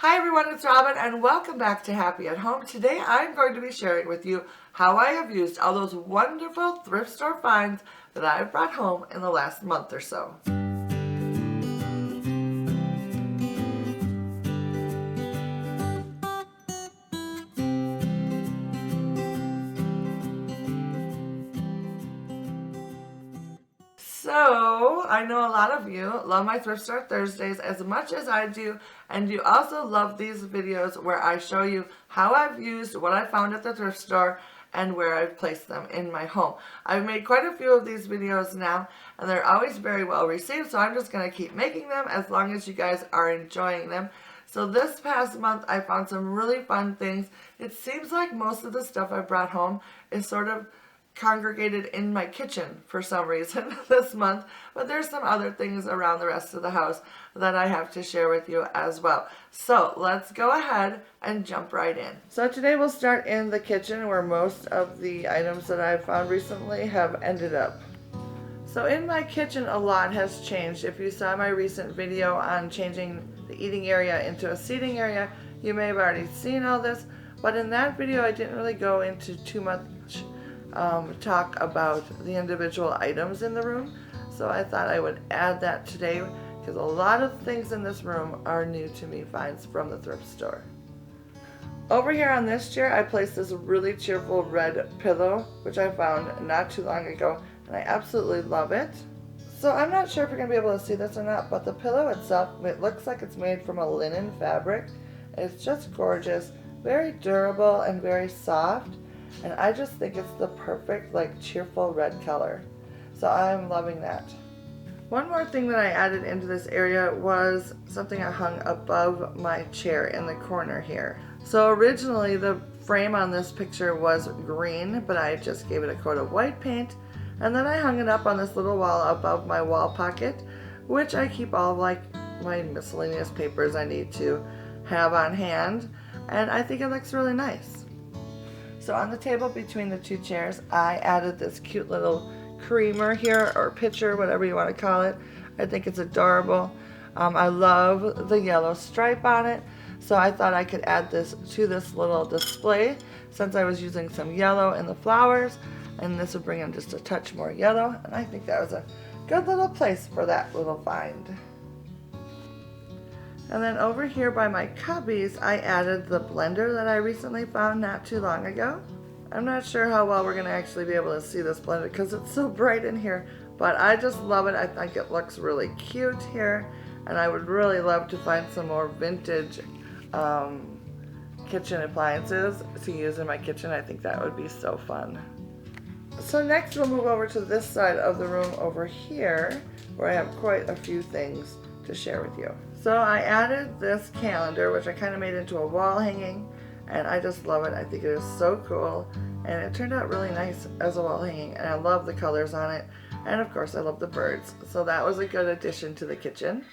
Hi everyone, it's Robin and welcome back to Happy at Home. Today I'm going to be sharing with you how I have used all those wonderful thrift store finds that I've brought home in the last month or so. So, I know a lot of you love my Thrift Store Thursdays as much as I do, and you also love these videos where I show you how I've used what I found at the thrift store and where I've placed them in my home. I've made quite a few of these videos now, and they're always very well received, so I'm just going to keep making them as long as you guys are enjoying them. So this past month, I found some really fun things. It seems like most of the stuff I brought home is sort of congregated in my kitchen for some reason this month, but there's some other things around the rest of the house that I have to share with you as well. So let's go ahead and jump right in. So today we'll start in the kitchen where most of the items that I've found recently have ended up. So in my kitchen a lot has changed. If you saw my recent video on changing the eating area into a seating area, you may have already seen all this, but in that video I didn't really go into too much talk about the individual items in the room, so I thought I would add that today because a lot of things in this room are new to me finds from the thrift store. Over here on this chair I placed this really cheerful red pillow which I found not too long ago, and I absolutely love it. So I'm not sure if you're going to be able to see this or not, but the pillow itself, it looks like it's made from a linen fabric. It's just gorgeous, very durable and very soft. And I just think it's the perfect, like, cheerful red color. So I'm loving that. One more thing that I added into this area was something I hung above my chair in the corner here. So originally the frame on this picture was green, but I just gave it a coat of white paint. And then I hung it up on this little wall above my wall pocket, which I keep all of, like, my miscellaneous papers I need to have on hand. And I think it looks really nice. So on the table between the two chairs, I added this cute little creamer here, or pitcher, whatever you want to call it. I think it's adorable. I love the yellow stripe on it, so I thought I could add this to this little display since I was using some yellow in the flowers, and this would bring in just a touch more yellow, and I think that was a good little place for that little find. And then over here by my cubbies, I added the blender that I recently found not too long ago. I'm not sure how well we're going to actually be able to see this blender because it's so bright in here, but I just love it. I think it looks really cute here, and I would really love to find some more vintage kitchen appliances to use in my kitchen. I think that would be so fun. So next we'll move over to this side of the room over here where I have quite a few things to share with you. So I added this calendar, which I kind of made into a wall hanging, and I just love it. I think it is so cool, and it turned out really nice as a wall hanging, and I love the colors on it, and of course I love the birds, so that was a good addition to the kitchen.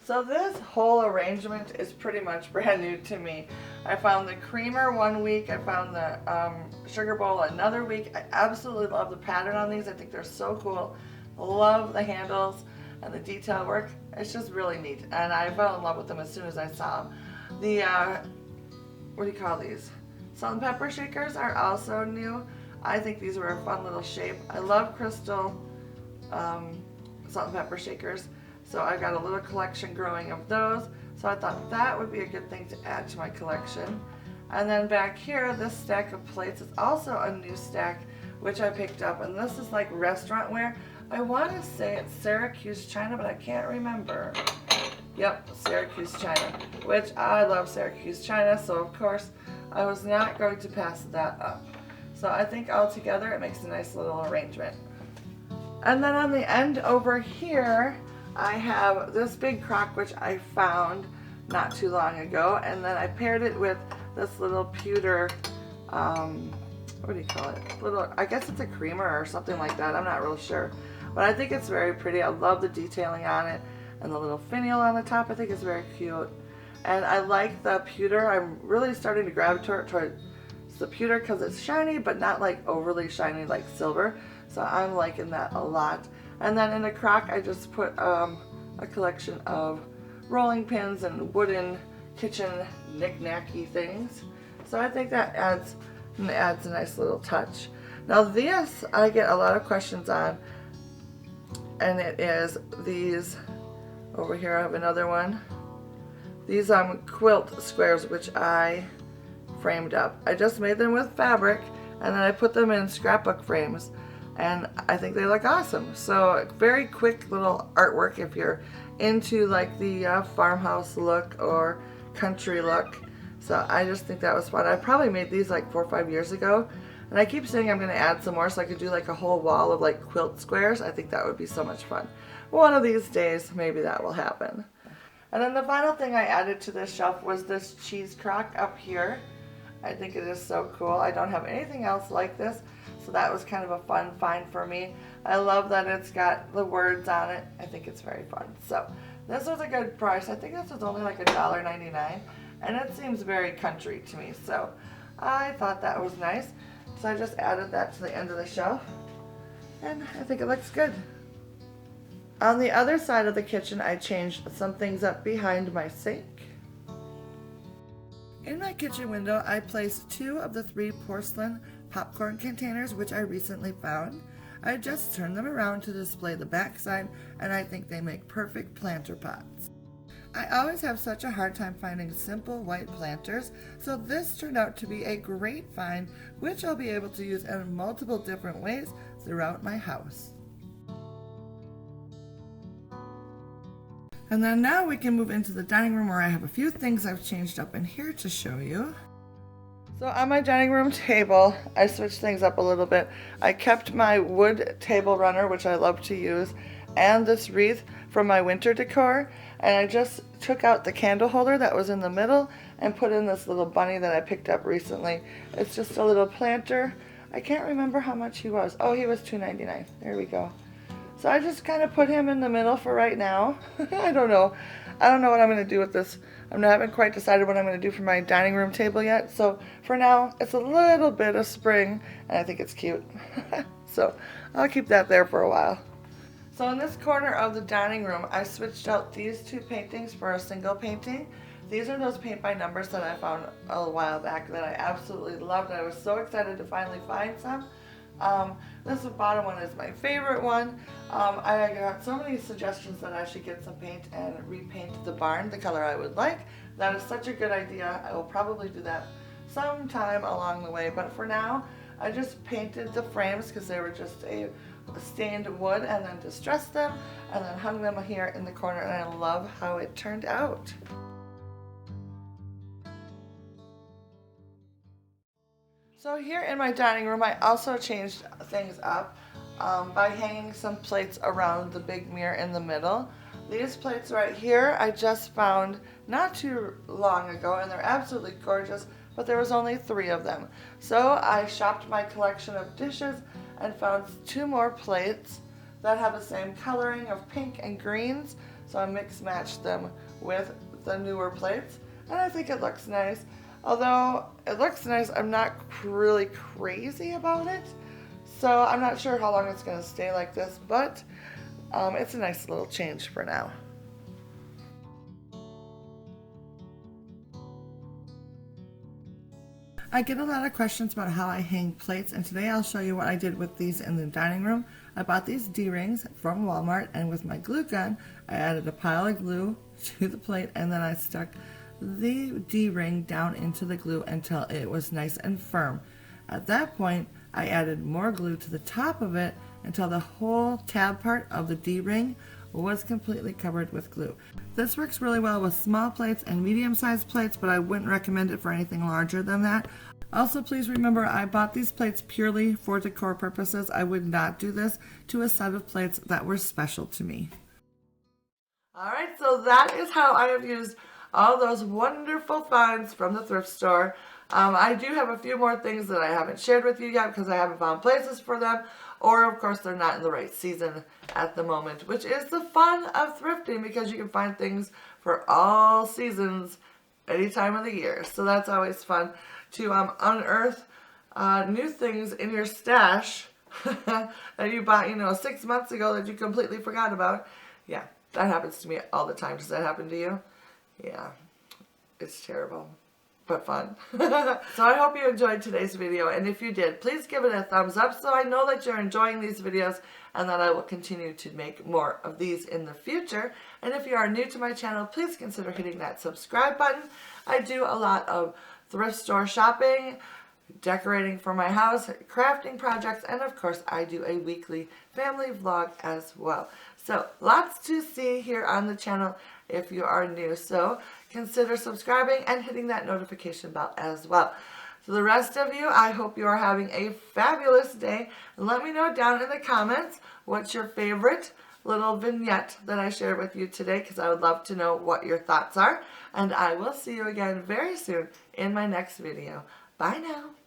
So this whole arrangement is pretty much brand new to me. I found the creamer one week, I found the sugar bowl another week. I absolutely love the pattern on these. I think they're so cool. Love the handles and the detail work. It's just really neat, and I fell in love with them as soon as I saw them. The what do you call these? Salt and pepper shakers are also new. I think these were a fun little shape. I love crystal salt and pepper shakers, so I've got a little collection growing of those, so I thought that would be a good thing to add to my collection. And then back here, this stack of plates is also a new stack which I picked up, and this is like restaurant ware. I want to say it's Syracuse China, but I can't remember. Yep, Syracuse China, which I love Syracuse China, so of course I was not going to pass that up. So I think altogether it makes a nice little arrangement. And then on the end over here, I have this big crock which I found not too long ago, and then I paired it with this little pewter, what do you call it? Little, I guess it's a creamer or something like that. I'm not real sure. But I think it's very pretty. I love the detailing on it, and the little finial on the top I think is very cute. And I like the pewter. I'm really starting to gravitate towards the pewter because it's shiny, but not like overly shiny like silver. So I'm liking that a lot. And then in the crock I just put a collection of rolling pins and wooden kitchen knick-knacky things. So I think that adds a nice little touch. Now this I get a lot of questions on, and it is these over here. I have another one. These quilt squares, which I framed up. I just made them with fabric, and then I put them in scrapbook frames, and I think they look awesome. So very quick little artwork if you're into like the farmhouse look or country look. So I just think that was fun. I probably made these like 4 or 5 years ago, and I keep saying I'm going to add some more so I could do like a whole wall of like quilt squares. I think that would be so much fun. One of these days maybe that will happen. And then the final thing I added to this shelf was this cheese crock up here. I think it is so cool. I don't have anything else like this, so that was kind of a fun find for me. I love that it's got the words on it. I think it's very fun. So this was a good price. I think this was only like $1.99, and it seems very country to me, so I thought that was nice. So I just added that to the end of the shelf, and I think it looks good. On the other side of the kitchen, I changed some things up behind my sink. In my kitchen window, I placed 2 of the 3 porcelain popcorn containers, which I recently found. I just turned them around to display the backside, and I think they make perfect planter pots. I always have such a hard time finding simple white planters, so this turned out to be a great find, which I'll be able to use in multiple different ways throughout my house. And then now we can move into the dining room, where I have a few things I've changed up in here to show you. So on my dining room table, I switched things up a little bit. I kept my wood table runner, which I love to use, and this wreath from my winter decor, and I just took out the candle holder that was in the middle and put in this little bunny that I picked up recently. It's just a little planter. I can't remember how much he was. Oh, he was $2.99. There we go. So I just kind of put him in the middle for right now. I don't know what I'm going to do with this. I haven't quite decided what I'm going to do for my dining room table yet. So for now, it's a little bit of spring, and I think it's cute. So I'll keep that there for a while. So in this corner of the dining room, I switched out these 2 paintings for a single painting. These are those paint by numbers that I found a while back that I absolutely loved. I was so excited to finally find some. This bottom one is my favorite one. I got so many suggestions that I should get some paint and repaint the barn the color I would like. That is such a good idea. I will probably do that sometime along the way, but for now I just painted the frames because they were just a stained wood, and then distressed them and then hung them here in the corner, and I love how it turned out. So here in my dining room, I also changed things up by hanging some plates around the big mirror in the middle. These plates right here I just found not too long ago, and they're absolutely gorgeous, but there was only 3 of them. So I shopped my collection of dishes and found 2 more plates that have the same coloring of pink and greens, so I mix-matched them with the newer plates, and I think it looks nice. Although it looks nice, I'm not really crazy about it, so I'm not sure how long it's going to stay like this, but it's a nice little change for now. I get a lot of questions about how I hang plates, and today I'll show you what I did with these in the dining room. I bought these D-rings from Walmart, and with my glue gun, I added a pile of glue to the plate, and then I stuck the D-ring down into the glue until it was nice and firm. At that point, I added more glue to the top of it until the whole tab part of the D-ring was completely covered with glue. This works really well with small plates and medium-sized plates, but I wouldn't recommend it for anything larger than that. Also, please remember, I bought these plates purely for decor purposes. I would not do this to a set of plates that were special to me. Alright, so that is how I have used all those wonderful finds from the thrift store. I do have a few more things that I haven't shared with you yet because I haven't found places for them, or of course they're not in the right season at the moment, which is the fun of thrifting, because you can find things for all seasons any time of the year. So that's always fun to unearth new things in your stash that you bought 6 months ago that you completely forgot about. Yeah, that happens to me all the time. Does that happen to you? Yeah. It's terrible, but fun. So I hope you enjoyed today's video, and if you did, please give it a thumbs up so I know that you're enjoying these videos and that I will continue to make more of these in the future. And if you are new to my channel, please consider hitting that subscribe button. I do a lot of thrift store shopping, decorating for my house, crafting projects, and of course I do a weekly family vlog as well. So lots to see here on the channel if you are new. So consider subscribing and hitting that notification bell as well. So the rest of you, I hope you are having a fabulous day. And let me know down in the comments what's your favorite little vignette that I shared with you today, because I would love to know what your thoughts are. And I will see you again very soon in my next video. Bye now.